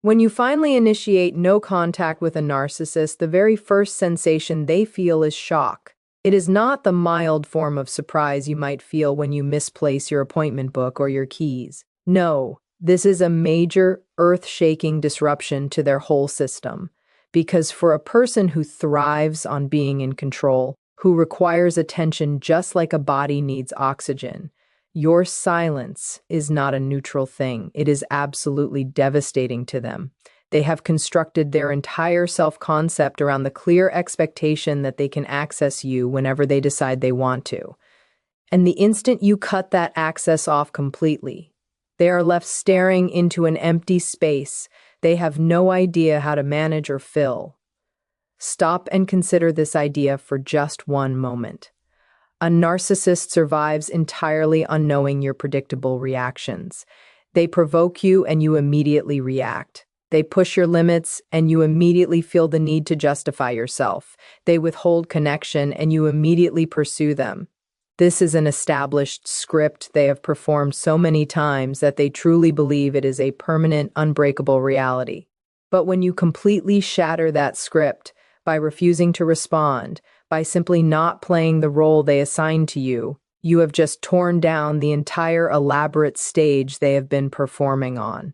When you finally initiate no contact with a narcissist, the very first sensation they feel is shock. It is not the mild form of surprise you might feel when you misplace your appointment book or your keys. No, this is a major, earth-shaking disruption to their whole system. Because for a person who thrives on being in control, who requires attention just like a body needs oxygen, your silence is not a neutral thing. It is absolutely devastating to them. They have constructed their entire self-concept around the clear expectation that they can access you whenever they decide they want to. And the instant you cut that access off completely, they are left staring into an empty space they have no idea how to manage or fill. Stop and consider this idea for just one moment. A narcissist survives entirely on knowing your predictable reactions. They provoke you and you immediately react. They push your limits and you immediately feel the need to justify yourself. They withhold connection and you immediately pursue them. This is an established script they have performed so many times that they truly believe it is a permanent, unbreakable reality. But when you completely shatter that script by refusing to respond, by simply not playing the role they assign to you, you have just torn down the entire elaborate stage they have been performing on.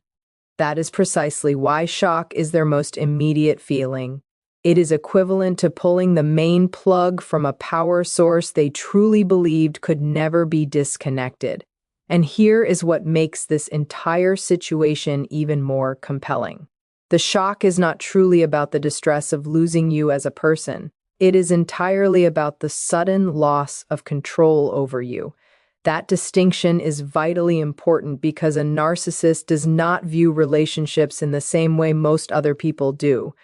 That is precisely why shock is their most immediate feeling. It is equivalent to pulling the main plug from a power source they truly believed could never be disconnected. And here is what makes this entire situation even more compelling. The shock is not truly about the distress of losing you as a person. It is entirely about the sudden loss of control over you. That distinction is vitally important because a narcissist does not view relationships in the same way most other people do.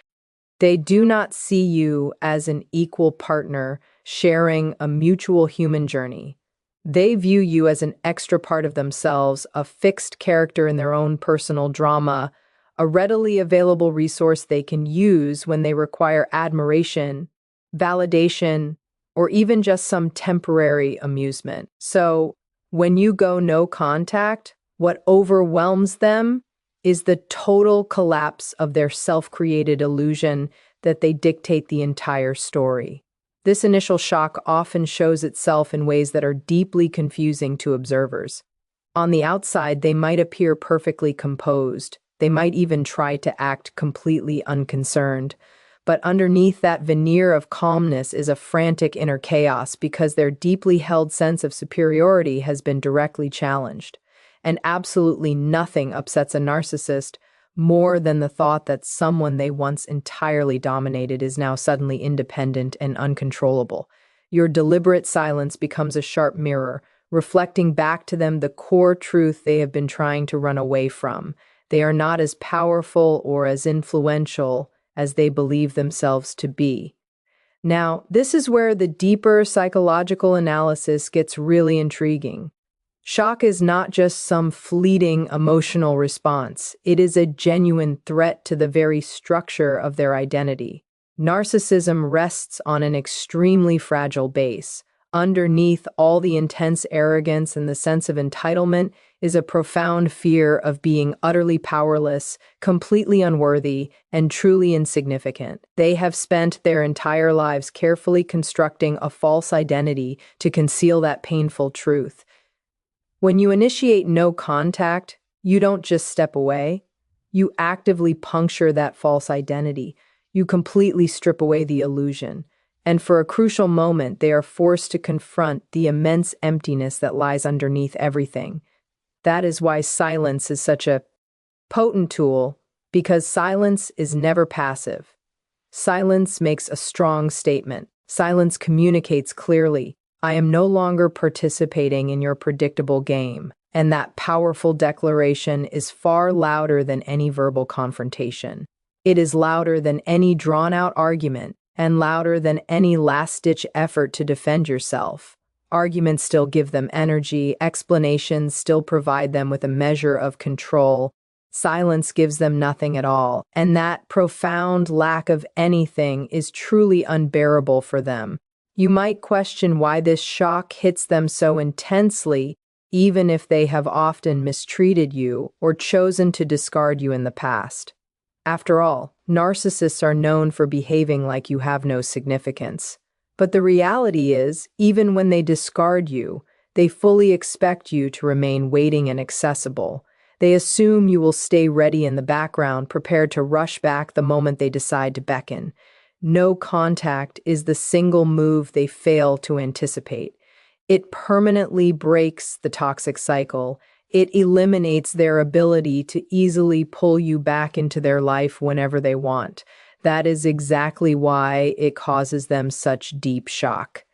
They do not see you as an equal partner sharing a mutual human journey. They view you as an extra part of themselves, a fixed character in their own personal drama, a readily available resource they can use when they require admiration, validation, or even just some temporary amusement. So, when you go no contact, what overwhelms them is the total collapse of their self-created illusion that they dictate the entire story. This initial shock often shows itself in ways that are deeply confusing to observers. On the outside, they might appear perfectly composed. They might even try to act completely unconcerned. But underneath that veneer of calmness is a frantic inner chaos because their deeply held sense of superiority has been directly challenged. And absolutely nothing upsets a narcissist more than the thought that someone they once entirely dominated is now suddenly independent and uncontrollable. Your deliberate silence becomes a sharp mirror, reflecting back to them the core truth they have been trying to run away from. They are not as powerful or as influential as they believe themselves to be. Now, this is where the deeper psychological analysis gets really intriguing. Shock is not just some fleeting emotional response. It is a genuine threat to the very structure of their identity. Narcissism rests on an extremely fragile base. Underneath all the intense arrogance and the sense of entitlement is a profound fear of being utterly powerless, completely unworthy, and truly insignificant. They have spent their entire lives carefully constructing a false identity to conceal that painful truth. When you initiate no contact, you don't just step away. You actively puncture that false identity. You completely strip away the illusion. And for a crucial moment, they are forced to confront the immense emptiness that lies underneath everything. That is why silence is such a potent tool, because silence is never passive. Silence makes a strong statement. Silence communicates clearly. I am no longer participating in your predictable game, and that powerful declaration is far louder than any verbal confrontation. It is louder than any drawn-out argument, and louder than any last-ditch effort to defend yourself. Arguments still give them energy, explanations still provide them with a measure of control. Silence gives them nothing at all, and that profound lack of anything is truly unbearable for them. You might question why this shock hits them so intensely, even if they have often mistreated you or chosen to discard you in the past. After all, narcissists are known for behaving like you have no significance. But the reality is, even when they discard you, they fully expect you to remain waiting and accessible. They assume you will stay ready in the background, prepared to rush back the moment they decide to beckon. No contact is the single move they fail to anticipate. It permanently breaks the toxic cycle. It eliminates their ability to easily pull you back into their life whenever they want. That is exactly why it causes them such deep shock.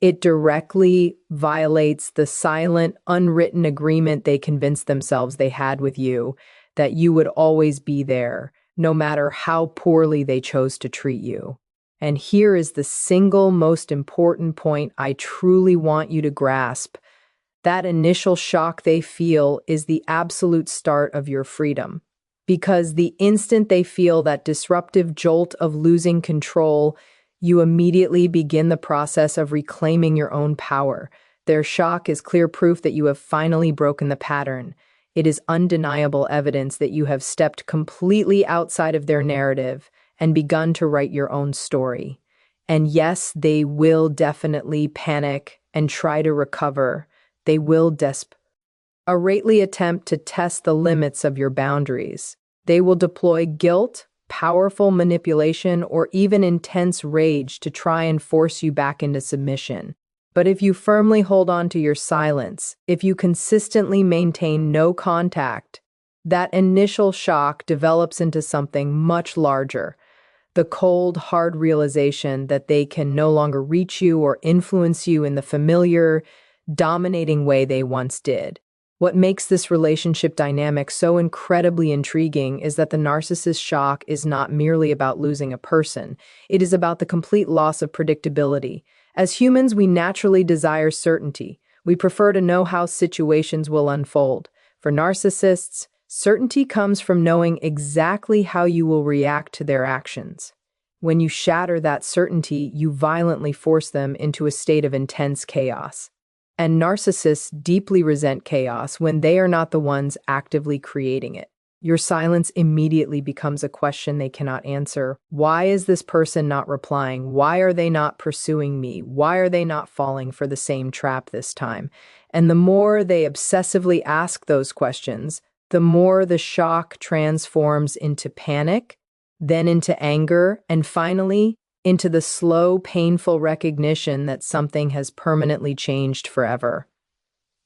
It directly violates the silent, unwritten agreement they convinced themselves they had with you, that you would always be there, no matter how poorly they chose to treat you. And here is the single most important point I truly want you to grasp. That initial shock they feel is the absolute start of your freedom. Because the instant they feel that disruptive jolt of losing control, you immediately begin the process of reclaiming your own power. Their shock is clear proof that you have finally broken the pattern. It is undeniable evidence that you have stepped completely outside of their narrative and begun to write your own story. And yes, they will definitely panic and try to recover. They will desperately attempt to test the limits of your boundaries. They will deploy guilt, powerful manipulation, or even intense rage to try and force you back into submission. But if you firmly hold on to your silence, if you consistently maintain no contact, that initial shock develops into something much larger. The cold, hard realization that they can no longer reach you or influence you in the familiar, dominating way they once did. What makes this relationship dynamic so incredibly intriguing is that the narcissist shock is not merely about losing a person. It is about the complete loss of predictability. As humans, we naturally desire certainty. We prefer to know how situations will unfold. For narcissists, certainty comes from knowing exactly how you will react to their actions. When you shatter that certainty, you violently force them into a state of intense chaos. And narcissists deeply resent chaos when they are not the ones actively creating it. Your silence immediately becomes a question they cannot answer. Why is this person not replying? Why are they not pursuing me? Why are they not falling for the same trap this time? And the more they obsessively ask those questions, the more the shock transforms into panic, then into anger, and finally, into the slow, painful recognition that something has permanently changed forever.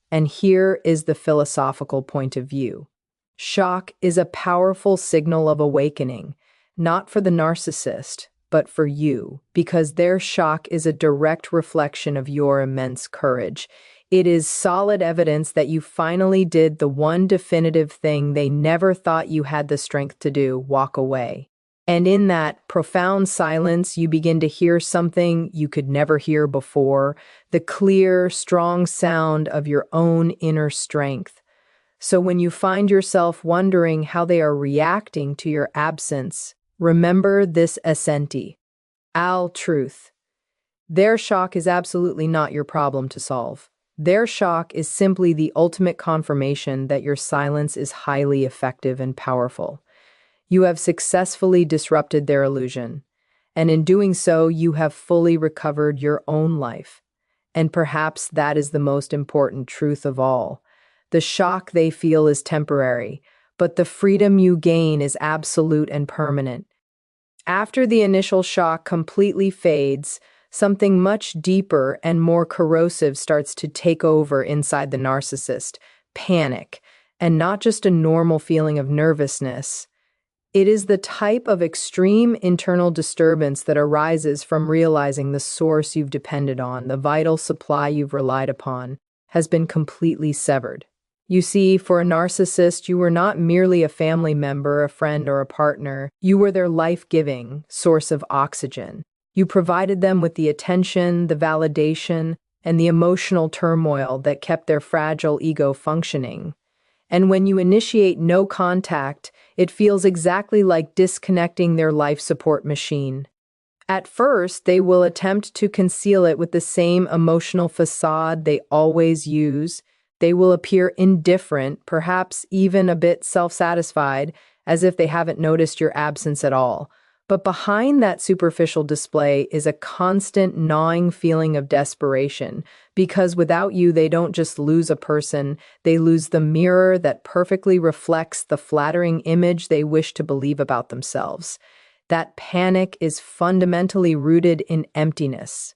And here is the philosophical point of view. Shock is a powerful signal of awakening, not for the narcissist, but for you, because their shock is a direct reflection of your immense courage. It is solid evidence that you finally did the one definitive thing they never thought you had the strength to do: walk away. And in that profound silence, you begin to hear something you could never hear before, the clear, strong sound of your own inner strength. So when you find yourself wondering how they are reacting to your absence, remember this essential truth. Their shock is absolutely not your problem to solve. Their shock is simply the ultimate confirmation that your silence is highly effective and powerful. You have successfully disrupted their illusion, and in doing so, you have fully recovered your own life. And perhaps that is the most important truth of all. The shock they feel is temporary, but the freedom you gain is absolute and permanent. After the initial shock completely fades, something much deeper and more corrosive starts to take over inside the narcissist: panic, and not just a normal feeling of nervousness. It is the type of extreme internal disturbance that arises from realizing the source you've depended on, the vital supply you've relied upon, has been completely severed. You see, for a narcissist, you were not merely a family member, a friend, or a partner. You were their life-giving source of oxygen. You provided them with the attention, the validation, and the emotional turmoil that kept their fragile ego functioning. And when you initiate no contact, it feels exactly like disconnecting their life support machine. At first, they will attempt to conceal it with the same emotional facade they always use. They will appear indifferent, perhaps even a bit self-satisfied, as if they haven't noticed your absence at all. But behind that superficial display is a constant gnawing feeling of desperation, because without you, they don't just lose a person, they lose the mirror that perfectly reflects the flattering image they wish to believe about themselves. That panic is fundamentally rooted in emptiness.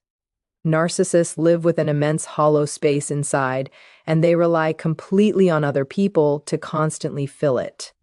Narcissists live with an immense hollow space inside, and they rely completely on other people to constantly fill it.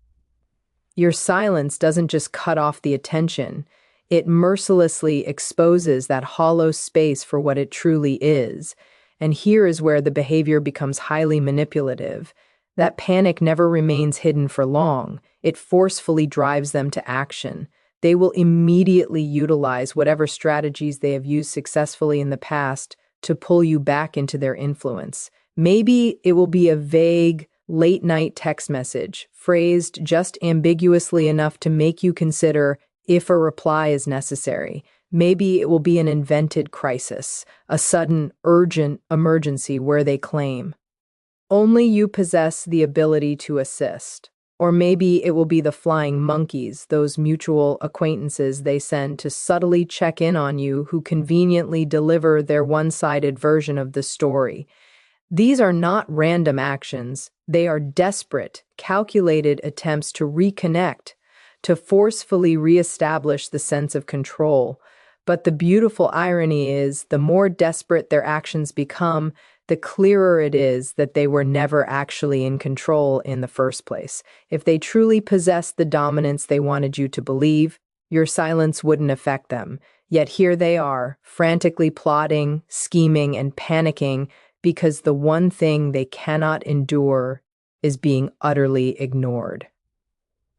Your silence doesn't just cut off the attention, it mercilessly exposes that hollow space for what it truly is. And here is where the behavior becomes highly manipulative. That panic never remains hidden for long, it forcefully drives them to action. They will immediately utilize whatever strategies they have used successfully in the past to pull you back into their influence. Maybe it will be a vague, late-night text message, phrased just ambiguously enough to make you consider if a reply is necessary. Maybe it will be an invented crisis, a sudden, urgent emergency where they claim, "Only you possess the ability to assist." Or maybe it will be the flying monkeys, those mutual acquaintances they send to subtly check in on you who conveniently deliver their one-sided version of the story. These are not random actions. They are desperate, calculated attempts to reconnect, to forcefully reestablish the sense of control. But the beautiful irony is, the more desperate their actions become, the clearer it is that they were never actually in control in the first place. If they truly possessed the dominance they wanted you to believe, your silence wouldn't affect them. Yet here they are, frantically plotting, scheming, and panicking because the one thing they cannot endure is being utterly ignored.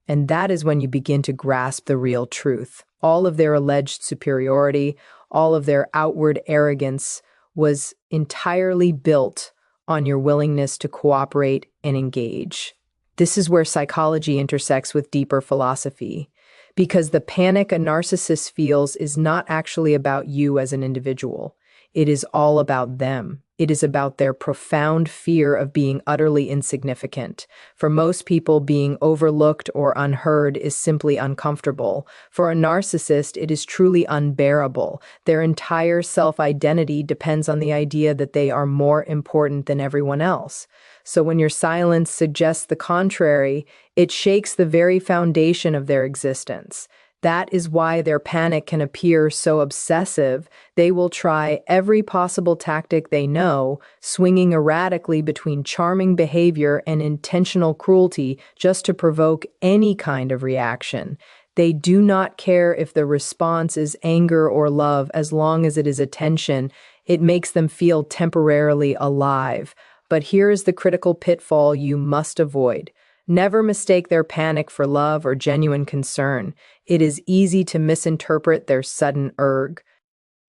And that is when you begin to grasp the real truth. All of their alleged superiority, all of their outward arrogance was entirely built on your willingness to cooperate and engage. This is where psychology intersects with deeper philosophy, because the panic a narcissist feels is not actually about you as an individual. It is all about them. It is about their profound fear of being utterly insignificant. For most people, being overlooked or unheard is simply uncomfortable. For a narcissist, it is truly unbearable. Their entire self-identity depends on the idea that they are more important than everyone else. So when your silence suggests the contrary, it shakes the very foundation of their existence. That is why their panic can appear so obsessive. They will try every possible tactic they know, swinging erratically between charming behavior and intentional cruelty just to provoke any kind of reaction. They do not care if the response is anger or love, as long as it is attention. It makes them feel temporarily alive. But here is the critical pitfall you must avoid. Never mistake their panic for love or genuine concern. It is easy to misinterpret their sudden urge.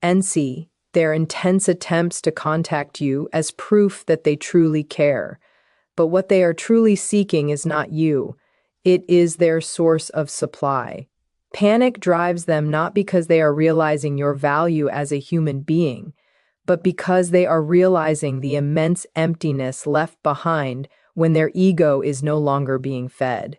NC, their intense attempts to contact you, as proof that they truly care. But what they are truly seeking is not you. It is their source of supply. Panic drives them not because they are realizing your value as a human being, but because they are realizing the immense emptiness left behind when their ego is no longer being fed.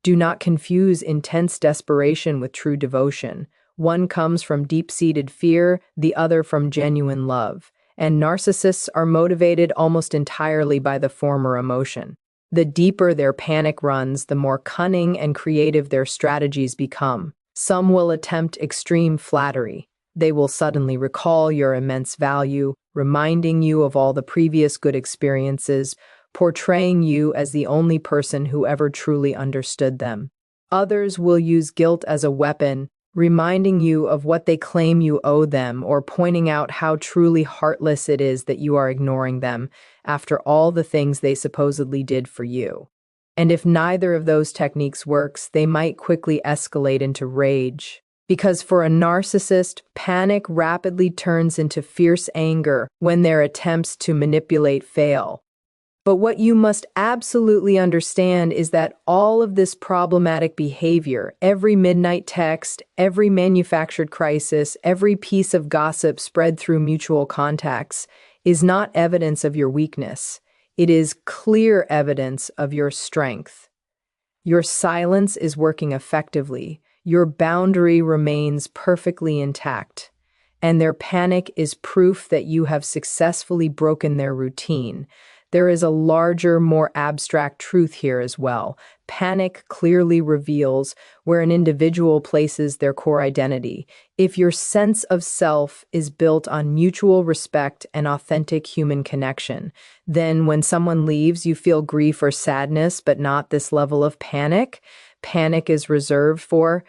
Do not confuse intense desperation with true devotion. One comes from deep-seated fear, the other from genuine love. And narcissists are motivated almost entirely by the former emotion. The deeper their panic runs, the more cunning and creative their strategies become. Some will attempt extreme flattery. They will suddenly recall your immense value, reminding you of all the previous good experiences, portraying you as the only person who ever truly understood them. Others will use guilt as a weapon, reminding you of what they claim you owe them, or pointing out how truly heartless it is that you are ignoring them after all the things they supposedly did for you. And if neither of those techniques works, they might quickly escalate into rage. Because for a narcissist, panic rapidly turns into fierce anger when their attempts to manipulate fail. But what you must absolutely understand is that all of this problematic behavior, every midnight text, every manufactured crisis, every piece of gossip spread through mutual contacts, is not evidence of your weakness. It is clear evidence of your strength. Your silence is working effectively. Your boundary remains perfectly intact. And their panic is proof that you have successfully broken their routine. There is a larger, more abstract truth here as well. Panic clearly reveals where an individual places their core identity. If your sense of self is built on mutual respect and authentic human connection, then when someone leaves, you feel grief or sadness, but not this level of panic. Panic is reserved for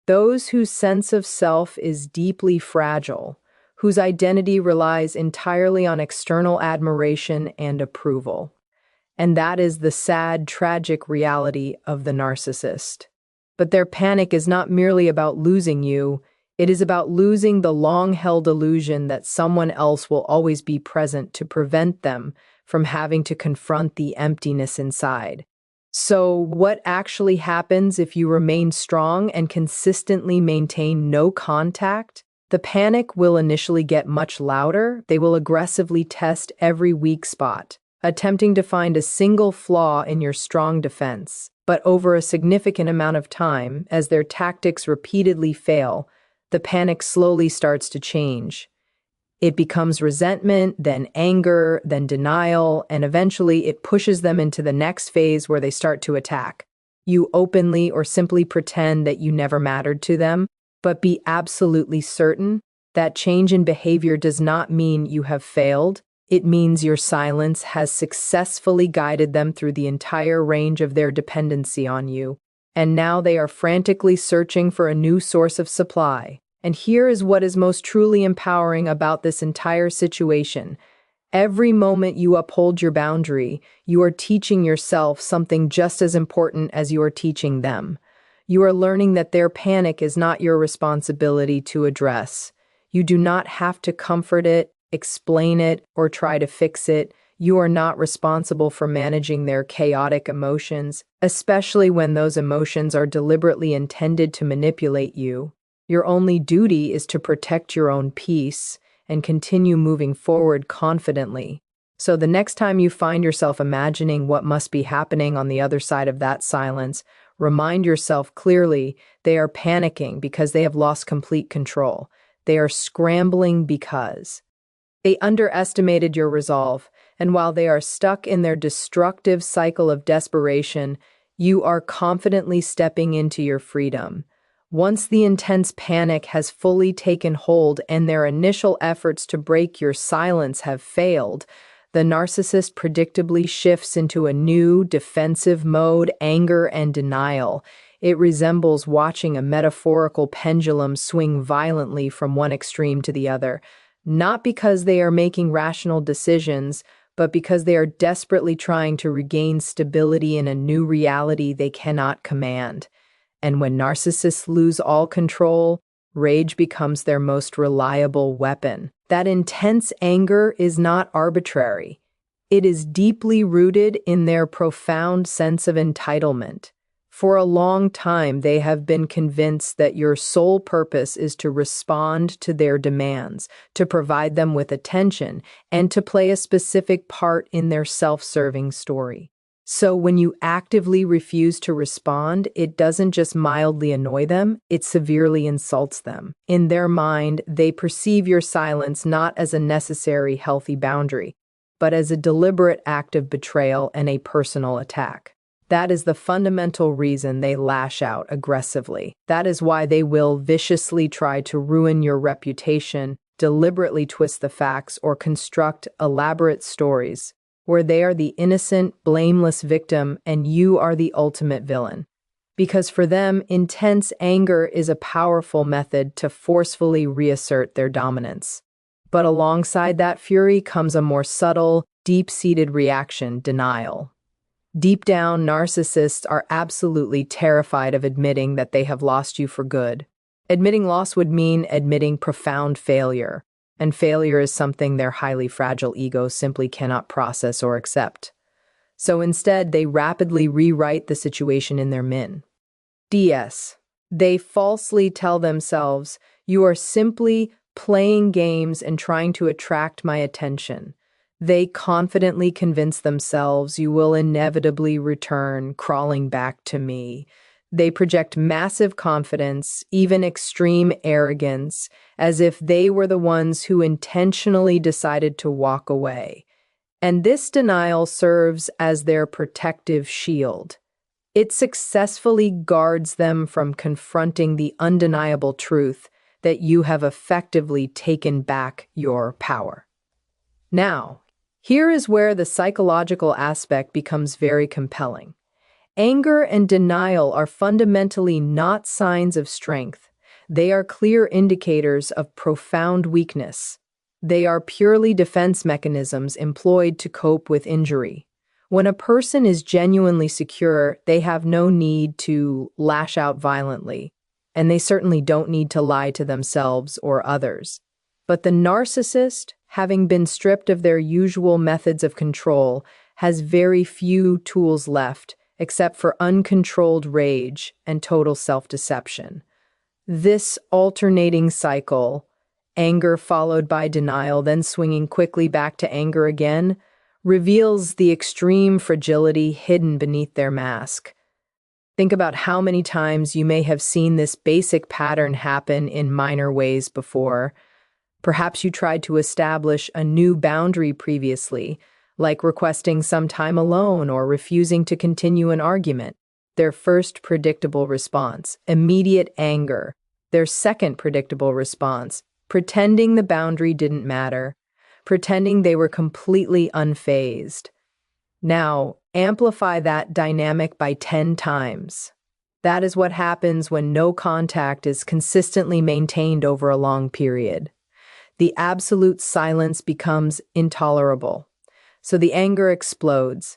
those whose sense of self is deeply fragile, whose identity relies entirely on external admiration and approval. And that is the sad, tragic reality of the narcissist. But their panic is not merely about losing you, it is about losing the long-held illusion that someone else will always be present to prevent them from having to confront the emptiness inside. So, what actually happens if you remain strong and consistently maintain no contact? The panic will initially get much louder. They will aggressively test every weak spot, attempting to find a single flaw in your strong defense. But over a significant amount of time, as their tactics repeatedly fail, the panic slowly starts to change. It becomes resentment, then anger, then denial, and eventually it pushes them into the next phase where they start to attack. You openly or simply pretend that you never mattered to them, but be absolutely certain that change in behavior does not mean you have failed. It means your silence has successfully guided them through the entire range of their dependency on you, and now they are frantically searching for a new source of supply. And here is what is most truly empowering about this entire situation. Every moment you uphold your boundary, you are teaching yourself something just as important as you are teaching them. You are learning that their panic is not your responsibility to address. You do not have to comfort it, explain it, or try to fix it. You are not responsible for managing their chaotic emotions, especially when those emotions are deliberately intended to manipulate you. Your only duty is to protect your own peace and continue moving forward confidently. So the next time you find yourself imagining what must be happening on the other side of that silence, remind yourself clearly they are panicking because they have lost complete control. They are scrambling because they underestimated your resolve, and while they are stuck in their destructive cycle of desperation, you are confidently stepping into your freedom. Once the intense panic has fully taken hold and their initial efforts to break your silence have failed, the narcissist predictably shifts into a new defensive mode, anger and denial. It resembles watching a metaphorical pendulum swing violently from one extreme to the other, not because they are making rational decisions, but because they are desperately trying to regain stability in a new reality they cannot command. And when narcissists lose all control, rage becomes their most reliable weapon. That intense anger is not arbitrary. It is deeply rooted in their profound sense of entitlement. For a long time, they have been convinced that your sole purpose is to respond to their demands, to provide them with attention, and to play a specific part in their self-serving story. So when you actively refuse to respond, it doesn't just mildly annoy them, it severely insults them. In their mind, they perceive your silence not as a necessary, healthy boundary, but as a deliberate act of betrayal and a personal attack. That is the fundamental reason they lash out aggressively. That is why they will viciously try to ruin your reputation, deliberately twist the facts, or construct elaborate stories where they are the innocent, blameless victim and you are the ultimate villain. Because for them, intense anger is a powerful method to forcefully reassert their dominance. But alongside that fury comes a more subtle, deep-seated reaction: denial. Deep down, narcissists are absolutely terrified of admitting that they have lost you for good. Admitting loss would mean admitting profound failure. And failure is something their highly fragile ego simply cannot process or accept. So instead, they rapidly rewrite the situation in their DS. They falsely tell themselves, "You are simply playing games and trying to attract my attention." They confidently convince themselves you will inevitably return crawling back to me. They project massive confidence, even extreme arrogance, as if they were the ones who intentionally decided to walk away. And this denial serves as their protective shield. It successfully guards them from confronting the undeniable truth that you have effectively taken back your power. Now, here is where the psychological aspect becomes very compelling. Anger and denial are fundamentally not signs of strength. They are clear indicators of profound weakness. They are purely defense mechanisms employed to cope with injury. When a person is genuinely secure, they have no need to lash out violently, and they certainly don't need to lie to themselves or others. But the narcissist, having been stripped of their usual methods of control, has very few tools left except for uncontrolled rage and total self-deception. This alternating cycle, anger followed by denial, then swinging quickly back to anger again, reveals the extreme fragility hidden beneath their mask. Think about how many times you may have seen this basic pattern happen in minor ways before. Perhaps you tried to establish a new boundary previously, like requesting some time alone or refusing to continue an argument. Their first predictable response, immediate anger. Their second predictable response, pretending the boundary didn't matter, pretending they were completely unfazed. Now, amplify that dynamic by 10 times. That is what happens when no contact is consistently maintained over a long period. The absolute silence becomes intolerable. So the anger explodes.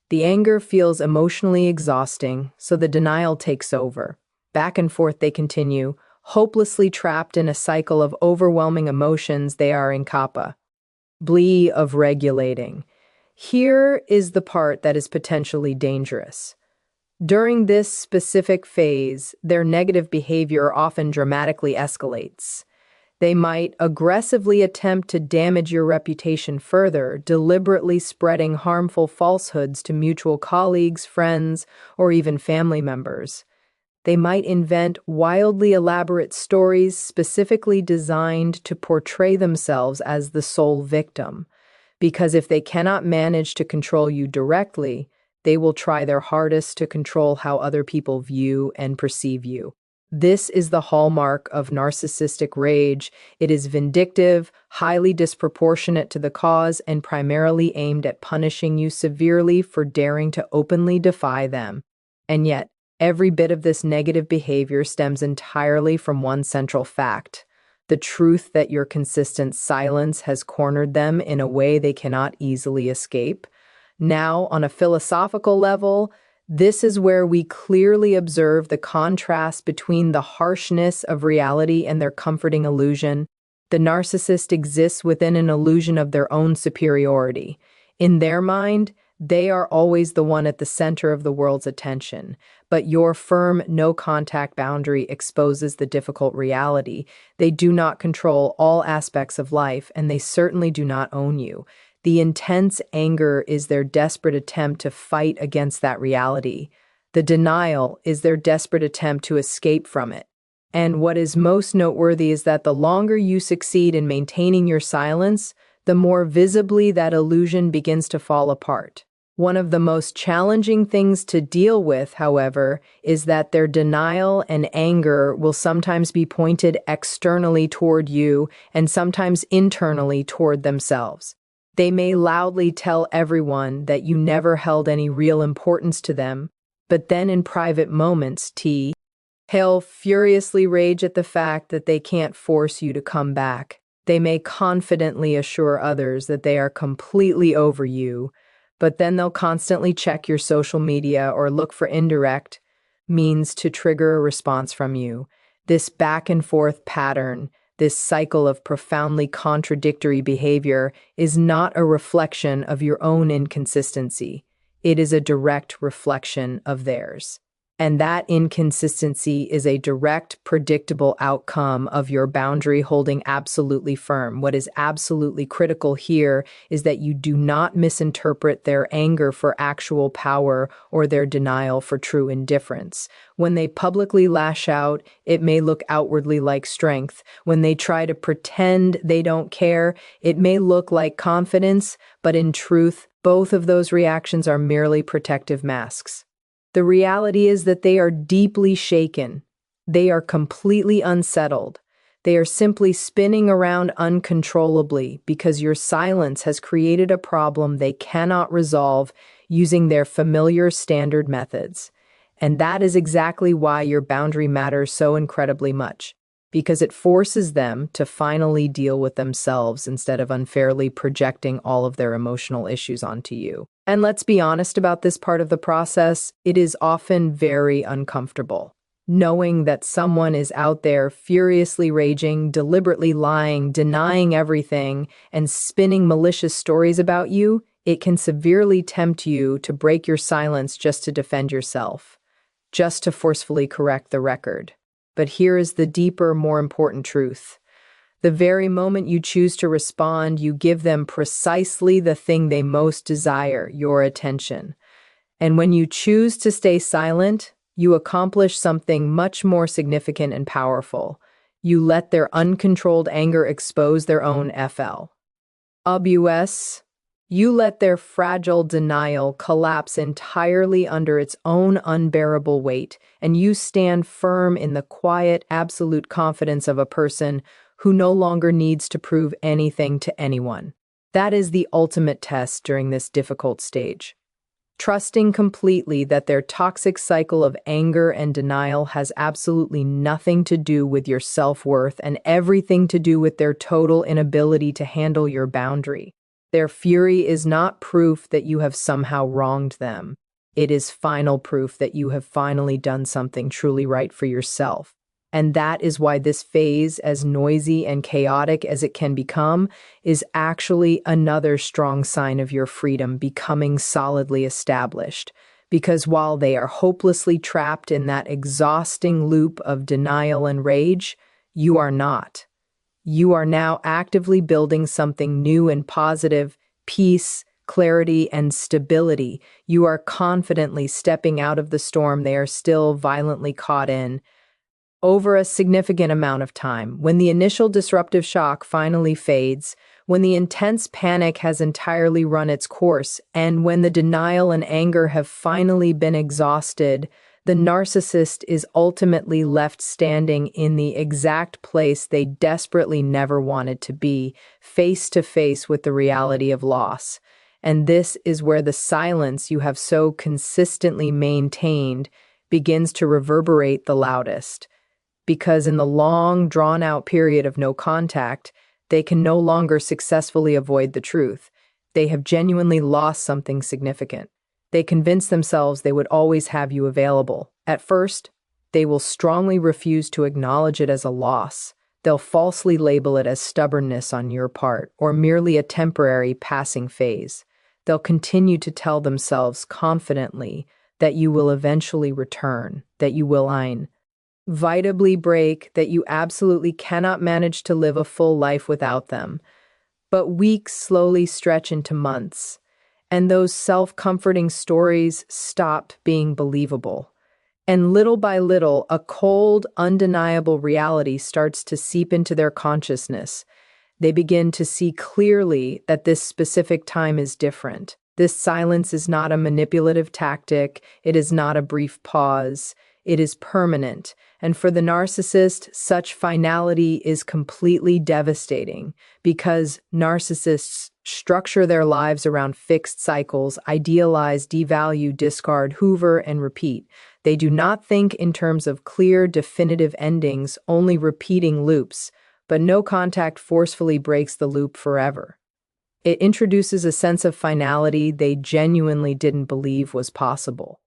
The anger feels emotionally exhausting, so the denial takes over. Back and forth they continue, hopelessly trapped in a cycle of overwhelming emotions they are incapable of regulating. Here is the part that is potentially dangerous. During this specific phase, their negative behavior often dramatically escalates. They might aggressively attempt to damage your reputation further, deliberately spreading harmful falsehoods to mutual colleagues, friends, or even family members. They might invent wildly elaborate stories specifically designed to portray themselves as the sole victim, because if they cannot manage to control you directly, they will try their hardest to control how other people view and perceive you. This is the hallmark of narcissistic rage. It is vindictive, highly disproportionate to the cause, and primarily aimed at punishing you severely for daring to openly defy them. And yet, every bit of this negative behavior stems entirely from one central fact: the truth that your consistent silence has cornered them in a way they cannot easily escape. Now, on a philosophical level, this is where we clearly observe the contrast between the harshness of reality and their comforting illusion. The narcissist exists within an illusion of their own superiority. In their mind, they are always the one at the center of the world's attention. But your firm no-contact boundary exposes the difficult reality. They do not control all aspects of life, and they certainly do not own you. The intense anger is their desperate attempt to fight against that reality. The denial is their desperate attempt to escape from it. And what is most noteworthy is that the longer you succeed in maintaining your silence, the more visibly that illusion begins to fall apart. One of the most challenging things to deal with, however, is that their denial and anger will sometimes be pointed externally toward you and sometimes internally toward themselves. They may loudly tell everyone that you never held any real importance to them, but then in private moments, they'll furiously rage at the fact that they can't force you to come back. They may confidently assure others that they are completely over you, but then they'll constantly check your social media or look for indirect means to trigger a response from you. This back and forth pattern, this cycle of profoundly contradictory behavior, is not a reflection of your own inconsistency. It is a direct reflection of theirs. And that inconsistency is a direct, predictable outcome of your boundary holding absolutely firm. What is absolutely critical here is that you do not misinterpret their anger for actual power or their denial for true indifference. When they publicly lash out, it may look outwardly like strength. When they try to pretend they don't care, it may look like confidence, but in truth, both of those reactions are merely protective masks. The reality is that they are deeply shaken. They are completely unsettled. They are simply spinning around uncontrollably because your silence has created a problem they cannot resolve using their familiar standard methods. And that is exactly why your boundary matters so incredibly much, because it forces them to finally deal with themselves instead of unfairly projecting all of their emotional issues onto you. And let's be honest about this part of the process, it is often very uncomfortable. Knowing that someone is out there furiously raging, deliberately lying, denying everything, and spinning malicious stories about you, it can severely tempt you to break your silence just to defend yourself, just to forcefully correct the record. But here is the deeper, more important truth. The very moment you choose to respond, you give them precisely the thing they most desire, your attention. And when you choose to stay silent, you accomplish something much more significant and powerful. You let their uncontrolled anger expose their own FL. Obus, you let their fragile denial collapse entirely under its own unbearable weight, and you stand firm in the quiet, absolute confidence of a person who no longer needs to prove anything to anyone. That is the ultimate test during this difficult stage. Trusting completely that their toxic cycle of anger and denial has absolutely nothing to do with your self-worth and everything to do with their total inability to handle your boundary. Their fury is not proof that you have somehow wronged them. It is final proof that you have finally done something truly right for yourself. And that is why this phase, as noisy and chaotic as it can become, is actually another strong sign of your freedom becoming solidly established. Because while they are hopelessly trapped in that exhausting loop of denial and rage, you are not. You are now actively building something new and positive, peace, clarity, and stability. You are confidently stepping out of the storm they are still violently caught in. Over a significant amount of time, when the initial disruptive shock finally fades, when the intense panic has entirely run its course, and when the denial and anger have finally been exhausted, the narcissist is ultimately left standing in the exact place they desperately never wanted to be, face to face with the reality of loss. And this is where the silence you have so consistently maintained begins to reverberate the loudest. Because in the long, drawn-out period of no contact, they can no longer successfully avoid the truth. They have genuinely lost something significant. They convince themselves they would always have you available. At first, they will strongly refuse to acknowledge it as a loss. They'll falsely label it as stubbornness on your part or merely a temporary passing phase. They'll continue to tell themselves confidently that you will eventually return, that you will inevitably break, that you absolutely cannot manage to live a full life without them. But weeks slowly stretch into months, and those self-comforting stories stop being believable. And little by little, a cold, undeniable reality starts to seep into their consciousness. They begin to see clearly that this specific time is different. This silence is not a manipulative tactic. It is not a brief pause. It is permanent. And for the narcissist, such finality is completely devastating because narcissists structure their lives around fixed cycles, idealize, devalue, discard, hoover, and repeat. They do not think in terms of clear, definitive endings, only repeating loops, but no contact forcefully breaks the loop forever. It introduces a sense of finality they genuinely didn't believe was possible.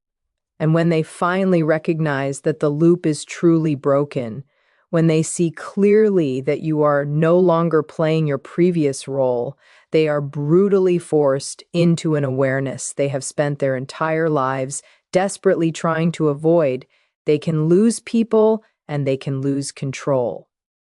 And when they finally recognize that the loop is truly broken, when they see clearly that you are no longer playing your previous role, they are brutally forced into an awareness they have spent their entire lives desperately trying to avoid. They can lose people and they can lose control.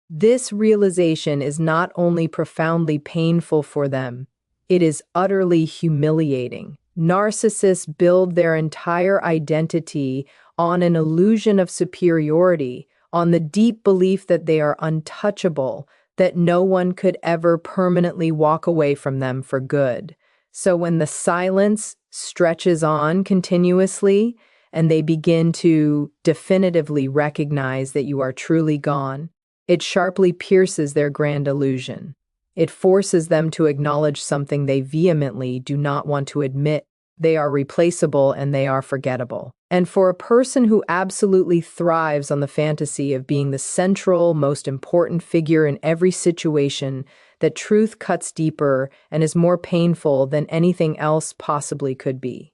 This realization is not only profoundly painful for them, it is utterly humiliating. Narcissists build their entire identity on an illusion of superiority, on the deep belief that they are untouchable, that no one could ever permanently walk away from them for good. So when the silence stretches on continuously and they begin to definitively recognize that you are truly gone, it sharply pierces their grand illusion. It forces them to acknowledge something they vehemently do not want to admit. They are replaceable and they are forgettable. And for a person who absolutely thrives on the fantasy of being the central, most important figure in every situation, that truth cuts deeper and is more painful than anything else possibly could be.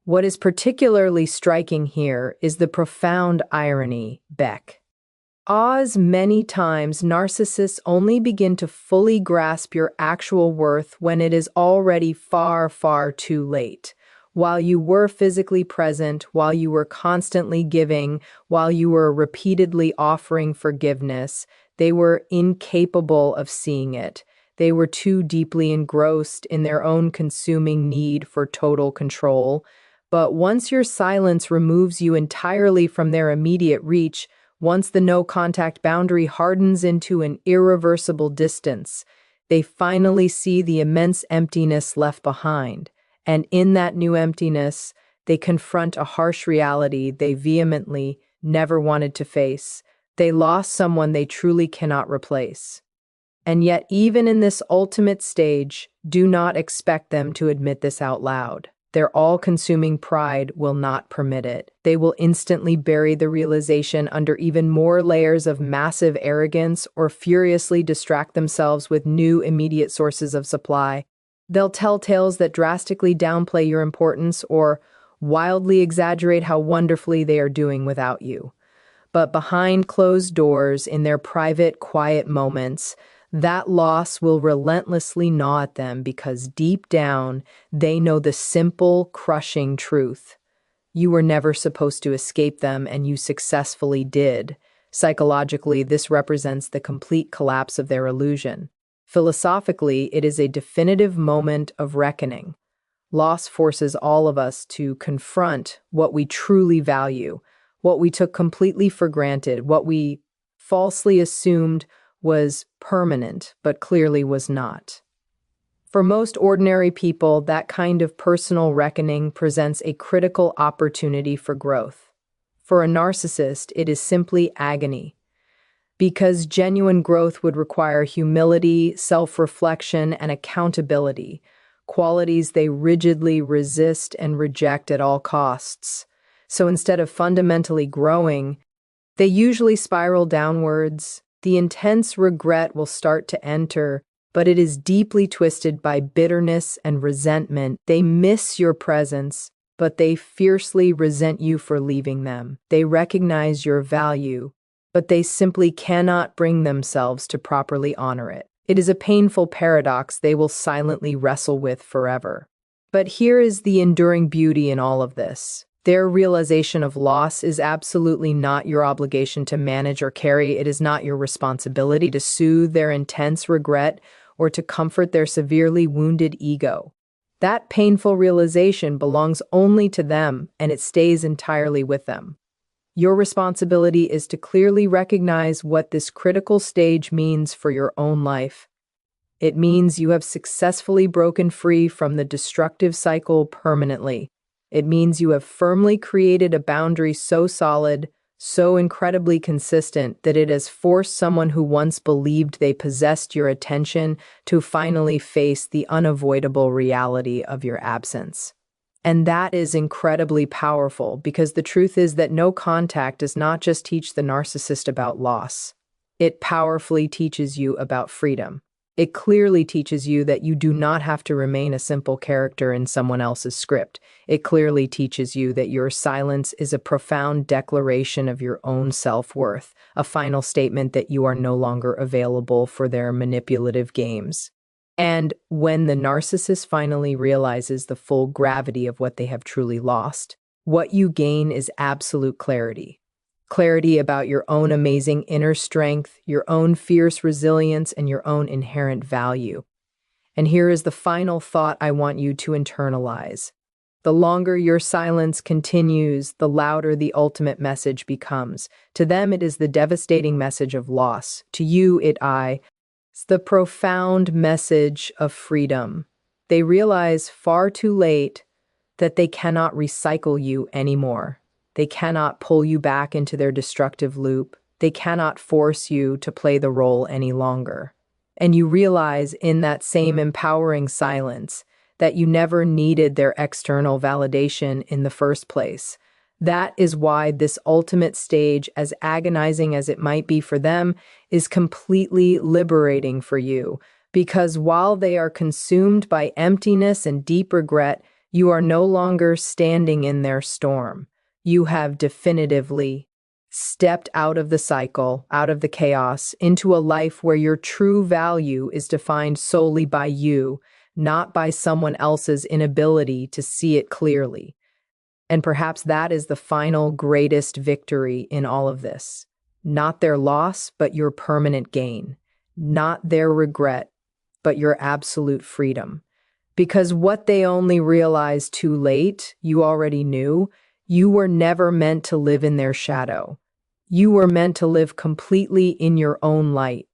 What is particularly striking here is the profound irony, Beck. As many times, narcissists only begin to fully grasp your actual worth when it is already far, far too late. While you were physically present, while you were constantly giving, while you were repeatedly offering forgiveness, they were incapable of seeing it. They were too deeply engrossed in their own consuming need for total control. But once your silence removes you entirely from their immediate reach, once the no-contact boundary hardens into an irreversible distance, they finally see the immense emptiness left behind. And in that new emptiness, they confront a harsh reality they vehemently never wanted to face. They lost someone they truly cannot replace. And yet, even in this ultimate stage, do not expect them to admit this out loud. Their all-consuming pride will not permit it. They will instantly bury the realization under even more layers of massive arrogance or furiously distract themselves with new immediate sources of supply. They'll tell tales that drastically downplay your importance or wildly exaggerate how wonderfully they are doing without you. But behind closed doors, in their private, quiet moments, that loss will relentlessly gnaw at them because deep down, they know the simple, crushing truth. You were never supposed to escape them, and you successfully did. Psychologically, this represents the complete collapse of their illusion. Philosophically, it is a definitive moment of reckoning. Loss forces all of us to confront what we truly value, what we took completely for granted, what we falsely assumed was permanent, but clearly was not. For most ordinary people, that kind of personal reckoning presents a critical opportunity for growth. For a narcissist, it is simply agony. Because genuine growth would require humility, self-reflection, and accountability, qualities they rigidly resist and reject at all costs. So instead of fundamentally growing, they usually spiral downwards. The intense regret will start to enter, but it is deeply twisted by bitterness and resentment. They miss your presence, but they fiercely resent you for leaving them. They recognize your value, but they simply cannot bring themselves to properly honor it. It is a painful paradox they will silently wrestle with forever. But here is the enduring beauty in all of this. Their realization of loss is absolutely not your obligation to manage or carry. It is not your responsibility to soothe their intense regret or to comfort their severely wounded ego. That painful realization belongs only to them, and it stays entirely with them. Your responsibility is to clearly recognize what this critical stage means for your own life. It means you have successfully broken free from the destructive cycle permanently. It means you have firmly created a boundary so solid, so incredibly consistent that it has forced someone who once believed they possessed your attention to finally face the unavoidable reality of your absence. And that is incredibly powerful because the truth is that no contact does not just teach the narcissist about loss. It powerfully teaches you about freedom. It clearly teaches you that you do not have to remain a simple character in someone else's script. It clearly teaches you that your silence is a profound declaration of your own self-worth, a final statement that you are no longer available for their manipulative games. And when the narcissist finally realizes the full gravity of what they have truly lost, What you gain is absolute clarity. Clarity about your own amazing inner strength, your own fierce resilience, and your own inherent value. And here is the final thought I want you to internalize. The longer your silence continues, the louder the ultimate message becomes. To them, it is the devastating message of loss. To you, it's the profound message of freedom. They realize far too late that they cannot recycle you anymore. They cannot pull you back into their destructive loop. They cannot force you to play the role any longer. And you realize in that same empowering silence that you never needed their external validation in the first place. That is why this ultimate stage, as agonizing as it might be for them, is completely liberating for you. Because while they are consumed by emptiness and deep regret, you are no longer standing in their storm. You have definitively stepped out of the cycle, out of the chaos, into a life where your true value is defined solely by you, not by someone else's inability to see it clearly. And perhaps that is the final greatest victory in all of this. Not their loss, but your permanent gain. Not their regret, but your absolute freedom. Because what they only realized too late, you already knew, you were never meant to live in their shadow. You were meant to live completely in your own light.